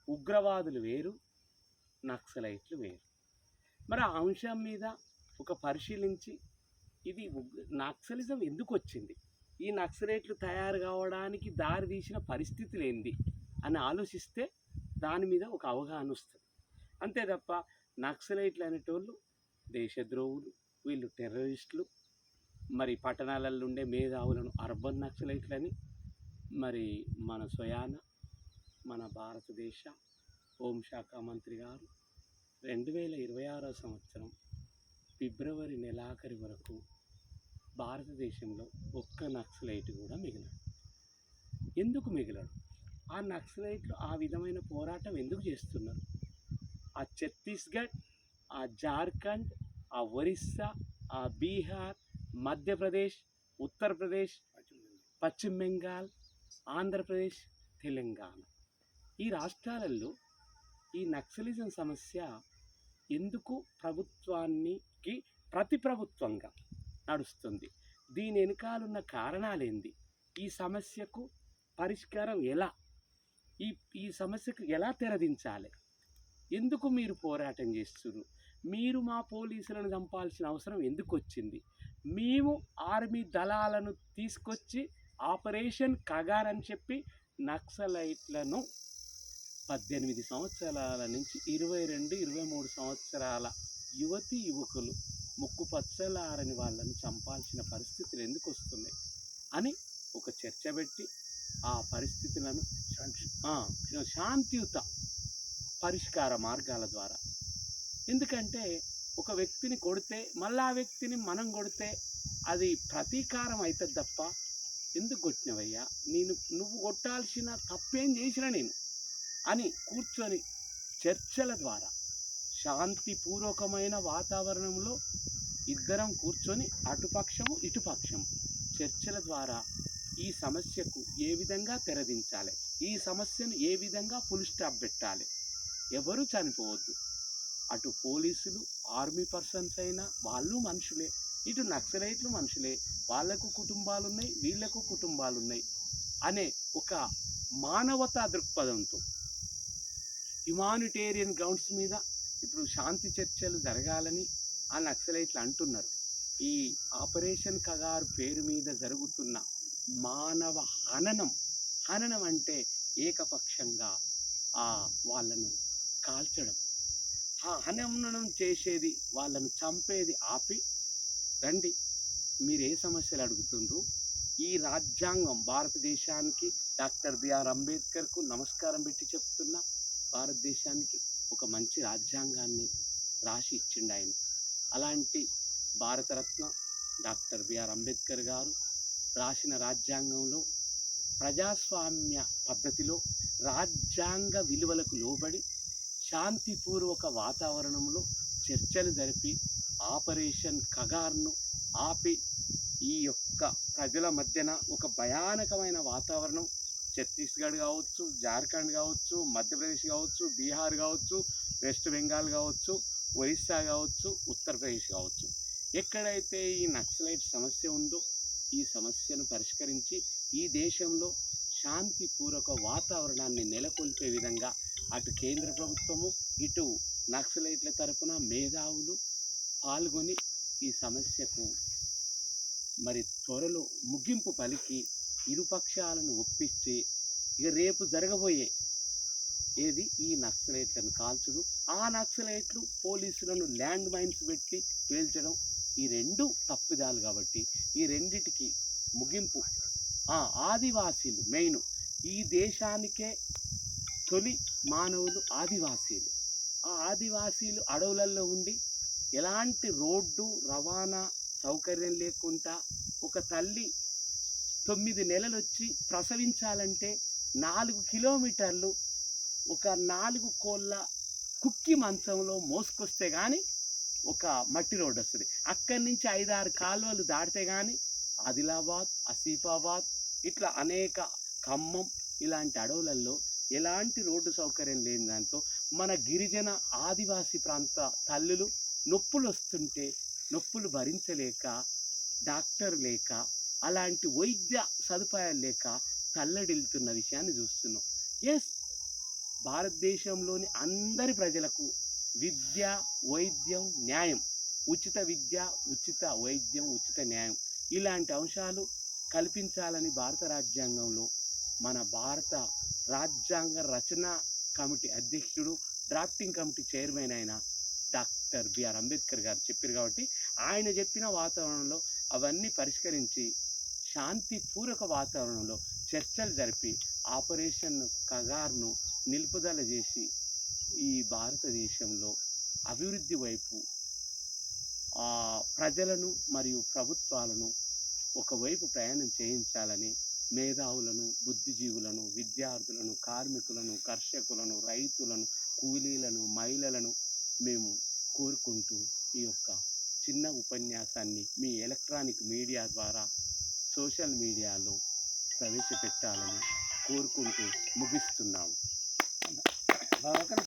ఉగ్రవాదులు వేరు, నక్సలైట్లు వేరు. మరి ఆ అంశం మీద ఒక పరిశీలించి ఇది నక్సలిజం ఎందుకు వచ్చింది, ఈ నక్సలైట్లు తయారు కావడానికి దారి తీసిన పరిస్థితులు ఏంది అని ఆలోచిస్తే దాని మీద ఒక అవగాహన వస్తుంది. అంతే తప్ప నక్సలైట్లు అనేటోళ్ళు దేశద్రోహులు, వీళ్ళు టెర్రరిస్టులు, మరి పట్టణాలలో ఉండే మేధావులను అర్బన్ నక్సలైట్లని మరి మన స్వయాన మన భారతదేశ హోంశాఖ మంత్రి గారు 2026 సంవత్సరం ఫిబ్రవరి నెలాఖరి వరకు భారతదేశంలో ఒక్క నక్సలైట్ కూడా మిగిలాడు. ఎందుకు మిగిలాడు? ఆ నక్సలైట్లు ఆ విధమైన పోరాటం ఎందుకు చేస్తున్నారు? ఆ ఛత్తీస్గఢ్, ఆ జార్ఖండ్, ఆ ఒరిస్సా, ఆ బీహార్, మధ్యప్రదేశ్, ఉత్తరప్రదేశ్, పశ్చిమ బెంగాల్, ఆంధ్రప్రదేశ్, తెలంగాణ ఈ రాష్ట్రాలలో ఈ నక్సలిజం సమస్య ఎందుకు ప్రభుత్వానికి ప్రతి ప్రభుత్వంగా నడుస్తుంది? దీని వెనుకాలన్న కారణాలేంది? ఈ సమస్యకు పరిష్కారం ఎలా? ఈ సమస్యకు ఎలా తెరదించాలి? ఎందుకు మీరు పోరాటం చేస్తున్నారు? మీరు మా పోలీసులను చంపాల్సిన అవసరం ఎందుకు వచ్చింది? మేము ఆర్మీ దళాలను తీసుకొచ్చి ఆపరేషన్ కగార్ అని చెప్పి నక్సలైట్లను 18 సంవత్సరాల నుంచి 22-23 సంవత్సరాల యువతి యువకులు ముక్కు పచ్చలారని వాళ్ళని చంపాల్సిన పరిస్థితులు ఎందుకు వస్తున్నాయి అని ఒక చర్చ పెట్టి ఆ పరిస్థితులను శాంతియుత పరిష్కార మార్గాల ద్వారా, ఎందుకంటే ఒక వ్యక్తిని కొడితే మళ్ళీ ఆ వ్యక్తిని మనం కొడితే అది ప్రతీకారం అవుతుంది తప్ప, ఎందుకు కొట్టినవయ్యా, నువ్వు కొట్టాల్సిన తప్పేం చేసిన నేను అని కూర్చొని చర్చల ద్వారా శాంతిపూర్వకమైన వాతావరణంలో ఇద్దరం కూర్చొని అటుపక్షము ఇటుపక్షము చర్చల ద్వారా ఈ సమస్యకు ఏ విధంగా తెరదించాలి, ఈ సమస్యను ఏ విధంగా ఫుల్ స్టాప్ పెట్టాలి, ఎవరు చనిపోవద్దు. అటు పోలీసులు, ఆర్మీ పర్సన్స్ అయినా వాళ్ళు మనుషులే, ఇటు నక్సలైట్లు మనుషులే, వాళ్లకు కుటుంబాలు ఉన్నాయి, వీళ్లకు కుటుంబాలు ఉన్నాయి అనే ఒక మానవతా దృక్పథంతో హ్యుమానిటేరియన్ గ్రౌండ్స్ మీద ఇప్పుడు శాంతి చర్చలు జరగాలని ఆ నక్సలైట్లు అంటున్నారు. ఈ ఆపరేషన్ కగార్ పేరు మీద జరుగుతున్న మానవ హననం అంటే ఏకపక్షంగా వాళ్ళను కాల్చడం, ఆ హననం చేసేది, వాళ్ళను చంపేది ఆపి రండి, మీరు ఏ సమస్యలు అడుగుతుండ్రు, ఈ రాజ్యాంగం భారతదేశానికి డాక్టర్ బిఆర్ అంబేద్కర్కు నమస్కారం పెట్టి చెప్తున్నా, భారతదేశానికి ఒక మంచి రాజ్యాంగాన్ని రాసి ఇచ్చిండు ఆయన. అలాంటి భారతరత్న డాక్టర్ బిఆర్ అంబేద్కర్ గారు రాసిన రాజ్యాంగంలో ప్రజాస్వామ్య పద్ధతిలో రాజ్యాంగ విలువలకు లోబడి శాంతిపూర్వక వాతావరణంలో చర్చలు జరిపి ఆపరేషన్ కగార్ను ఆపి ఈ యొక్క ప్రజల మధ్యన ఒక భయానకమైన వాతావరణం ఛత్తీస్గఢ్ కావచ్చు, జార్ఖండ్ కావచ్చు, మధ్యప్రదేశ్ కావచ్చు, బీహార్ కావచ్చు, వెస్ట్ బెంగాల్ కావచ్చు, ఒరిస్సా కావచ్చు, ఉత్తరప్రదేశ్ కావచ్చు, ఎక్కడైతే ఈ నక్సలైట్ సమస్య ఉందో ఈ సమస్యను పరిష్కరించి ఈ దేశంలో శాంతిపూర్వక వాతావరణాన్ని నెలకొల్పే విధంగా అటు కేంద్ర ప్రభుత్వము, ఇటు నక్సలైట్ల తరపున మేధావులు పాల్గొని ఈ సమస్యకు మరి త్వరలో ముగింపు పలికి ఇరుపక్షాలను ఒప్పించి ఇక రేపు జరగబోయే ఏది ఈ నక్సలైట్లను కాల్చుడు, ఆ నక్సలైట్లు పోలీసులను ల్యాండ్ మైన్స్ పెట్టి పేల్చడం, ఈ రెండు తప్పిదాలు. కాబట్టి ఈ రెండిటికి ముగింపు ఆదివాసీలు మెయిన్, ఈ దేశానికే తొలి మానవులు ఆదివాసీలు. ఆ ఆదివాసీలు అడవులలో ఉండి ఎలాంటి రోడ్డు రవాణా సౌకర్యం లేకుండా ఒక తల్లి 9 నెలలు వచ్చి ప్రసవించాలంటే 4 కిలోమీటర్లు ఒక 4 కోళ్ళ కుక్కి మంచంలో మోసుకొస్తే కానీ ఒక మట్టి రోడ్డు వస్తుంది. అక్కడి నుంచి 5-6 కాలువలు దాటితే కానీ ఆదిలాబాద్, ఆసిఫాబాద్, ఇట్లా అనేక ఖమ్మం ఇలాంటి అడవులలో ఎలాంటి రోడ్డు సౌకర్యం లేని దాంట్లో మన గిరిజన ఆదివాసీ ప్రాంత తల్లులు నొప్పులు వస్తుంటే నొప్పులు భరించలేక, డాక్టర్ లేక, అలాంటి వైద్య సదుపాయాలు లేక తల్లడిల్లుతున్న విషయాన్ని చూస్తున్నాం. ఎస్, భారతదేశంలోని అందరి ప్రజలకు విద్య, వైద్యం, న్యాయం, ఉచిత విద్య, ఉచిత వైద్యం, ఉచిత న్యాయం ఇలాంటి అంశాలు కల్పించాలని భారత రాజ్యాంగంలో మన భారత రాజ్యాంగ రచన కమిటీ అధ్యక్షుడు, డ్రాఫ్టింగ్ కమిటీ చైర్మన్ అయిన డాక్టర్ బిఆర్ అంబేద్కర్ గారు చెప్పారు. కాబట్టి ఆయన చెప్పిన వాతావరణంలో అవన్నీ పరిష్కరించి శాంతిపూర్వక వాతావరణంలో చర్చలు జరిపి ఆపరేషన్ కగార్ను నిలుపుదల చేసి ఈ భారతదేశంలో అభివృద్ధి వైపు ప్రజలను మరియు ప్రభుత్వాలను ఒకవైపు ప్రయాణం చేయించాలని మేధావులను, బుద్ధిజీవులను, విద్యార్థులను, కార్మికులను, కర్షకులను, రైతులను, కూలీలను, మహిళలను మేము కోరుకుంటూ ఈ యొక్క చిన్న ఉపన్యాసాన్ని మీ ఎలక్ట్రానిక్ మీడియా ద్వారా సోషల్ మీడియాలో ప్రవేశపెట్టాలని కోరుకుంటూ ముగిస్తున్నాము.